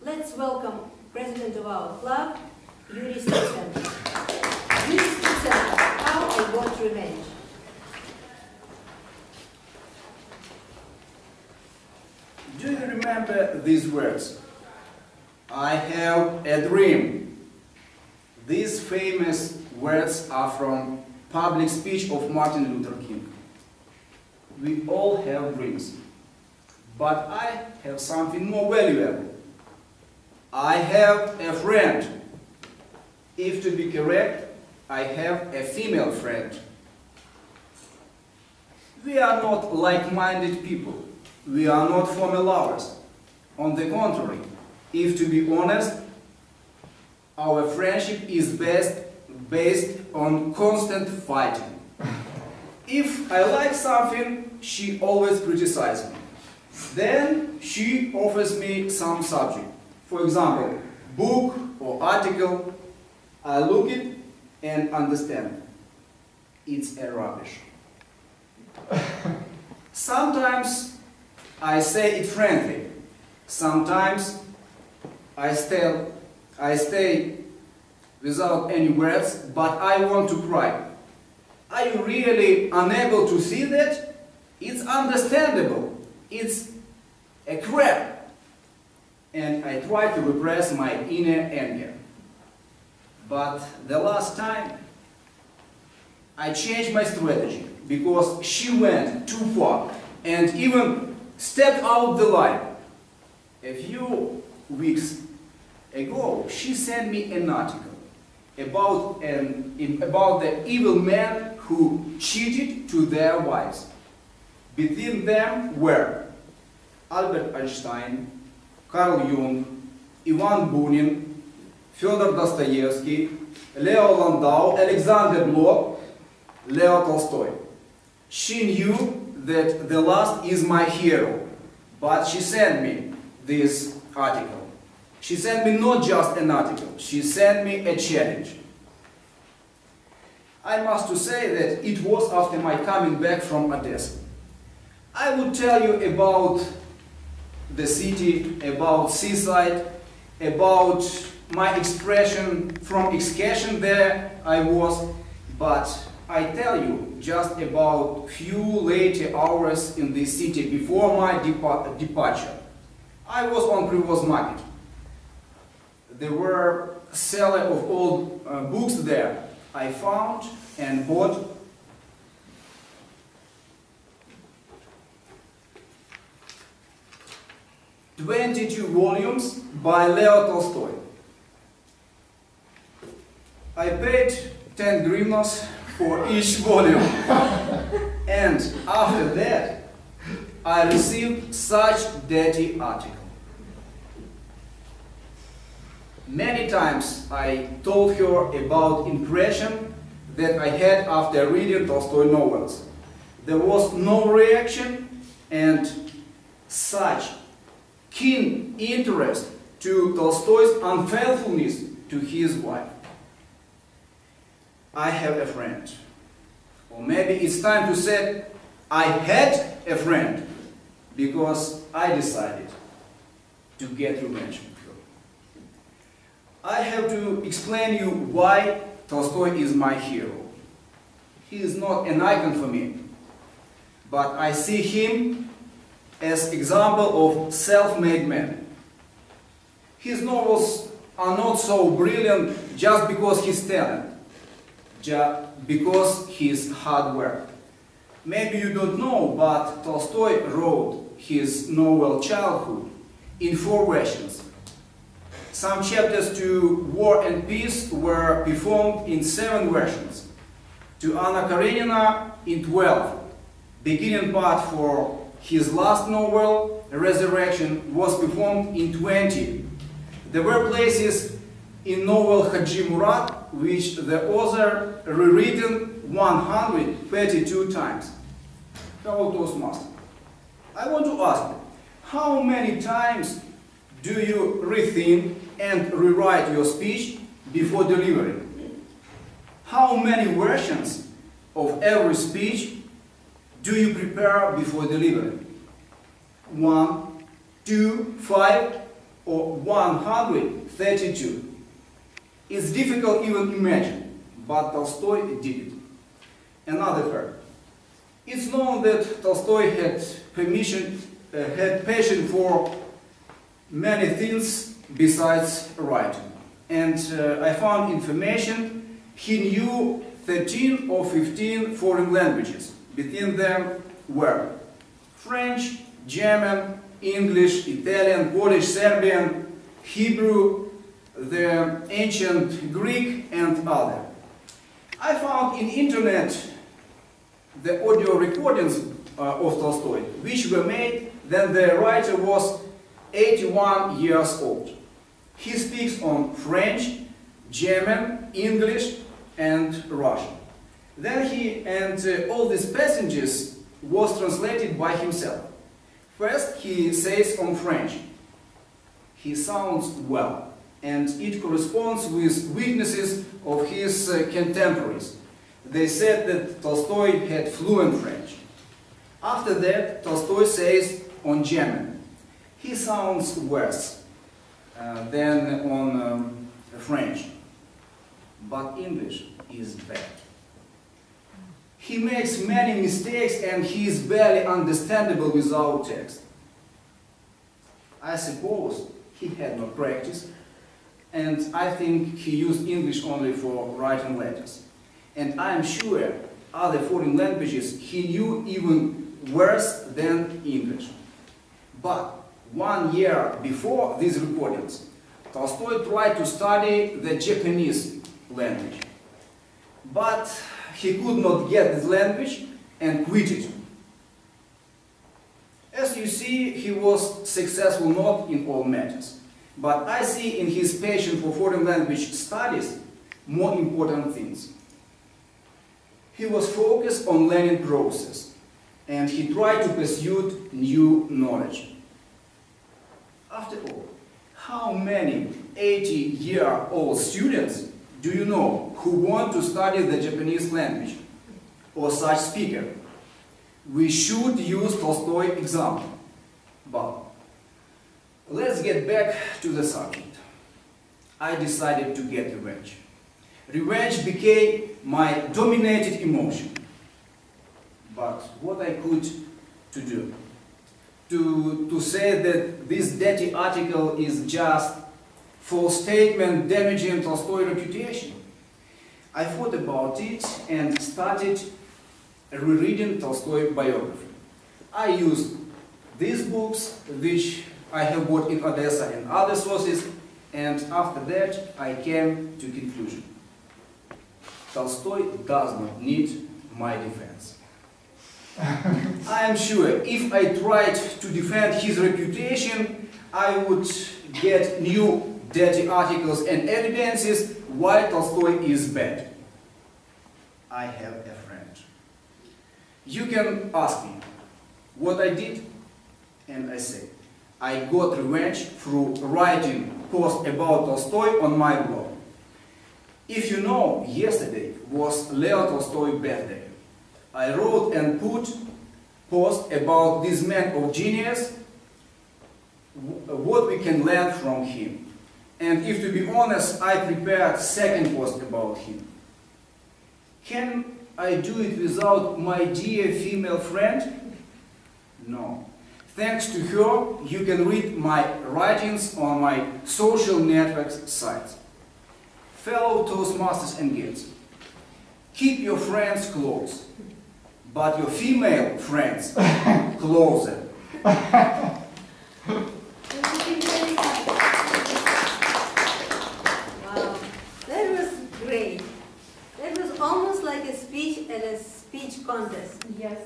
Let's welcome President of our club, Yuriy Stetsenko. Yuriy Stetsenko, how I want revenge. Do you remember these words? I have a dream. These famous words are from public speech of Martin Luther King. We all have dreams. But I have something more valuable. I have a friend. If to be correct, I have a female friend. We are not like-minded people. We are not former lovers. On the contrary, if to be honest, our friendship is based on constant fighting. If I like something, she always criticizes me. Then she offers me some subject. For example, book or article. I look it and understand. It's a rubbish. Sometimes I say it friendly. Sometimes I stay without any words, but I want to cry. Are you really unable to see that? It's understandable. It's a crap. And I try to repress my inner anger. But the last time I changed my strategy because she went too far and even stepped out the line. A few weeks ago, she sent me an article about the evil men who cheated to their wives. Between them were Albert Einstein, Carl Jung, Ivan Bunin, Fyodor Dostoevsky, Leo Landau, Alexander Blok, Leo Tolstoy. She knew that the last is my hero, but she sent me this article. She sent me not just an article, she sent me a challenge. I must to say that it was after my coming back from Odessa. I would tell you about the city, about seaside, about my expression from excursion there I was, but I tell you just about few later hours in the city before my departure. I was on Privoz market. There were sellers of old books there. I found and bought "22 volumes by Leo Tolstoy. I paid 10 hryvnias for each volume. And after that, I received such dirty article. Many times I told her about impression that I had after reading Tolstoy novels. There was no reaction and such keen interest to Tolstoy's unfaithfulness to his wife. I have a friend. Or maybe it's time to say I had a friend, because I decided to get revenge with her. I have to explain you why Tolstoy is my hero. He is not an icon for me, but I see him as example of self-made man. His novels are not so brilliant just because he's talent, just because he's hard work. Maybe you don't know, but Tolstoy wrote his novel Childhood in 4 versions. Some chapters to War and Peace were performed in 7 versions. To Anna Karenina in 12. Beginning part for his last novel, Resurrection, was performed in 20. There were places in novel Haji Murad which the author rewritten 132 times. Fellow Toastmaster, I want to ask you, how many times do you rethink and rewrite your speech before delivering? How many versions of every speech do you prepare before delivering? 1, 2, 5? or 132. It's difficult even imagine, but Tolstoy did it. Another fact. It's known that Tolstoy had passion for many things besides writing. And I found information he knew 13 or 15 foreign languages. Between them were French, German, English, Italian, Polish, Serbian, Hebrew, the ancient Greek, and other. I found in internet the audio recordings of Tolstoy, which were made when the writer was 81 years old. He speaks on French, German, English, and Russian. Then all these passages was translated by himself. First, he says on French. He sounds well, and it corresponds with weaknesses of his contemporaries. They said that Tolstoy had fluent French. After that, Tolstoy says on German. He sounds worse than on French, but English is bad. He makes many mistakes and he is barely understandable without text. I suppose he had no practice, and I think he used English only for writing letters. And I am sure other foreign languages he knew even worse than English. But 1 year before these recordings, Tolstoy tried to study the Japanese language. But he could not get this language and quit it. As you see, he was successful not in all matters. But I see in his passion for foreign language studies more important things. He was focused on learning process, and he tried to pursue new knowledge. After all, how many 80-year-old students do you know who want to study the Japanese language or such speaker? We should use Tolstoy example. But let's get back to the subject. I decided to get revenge. Revenge became my dominated emotion. But what I could to do? To say that this dirty article is just false statement damaging Tolstoy's reputation. I thought about it and started rereading Tolstoy biography. I used these books, which I have bought in Odessa and other sources, and after that I came to conclusion. Tolstoy does not need my defense. I am sure if I tried to defend his reputation, I would get new dirty articles and evidences why Tolstoy is bad. I have a friend. You can ask me what I did, and I say, I got revenge through writing posts about Tolstoy on my blog. If you know, yesterday was Leo Tolstoy's birthday. I wrote and put post about this man of genius, what we can learn from him. And if to be honest, I prepared second post about him. Can I do it without my dear female friend? No. Thanks to her, you can read my writings on my social networks sites. Fellow Toastmasters and guests, keep your friends close, but your female friends closer. Wow, that was great. That was almost like a speech at a speech contest. Yes.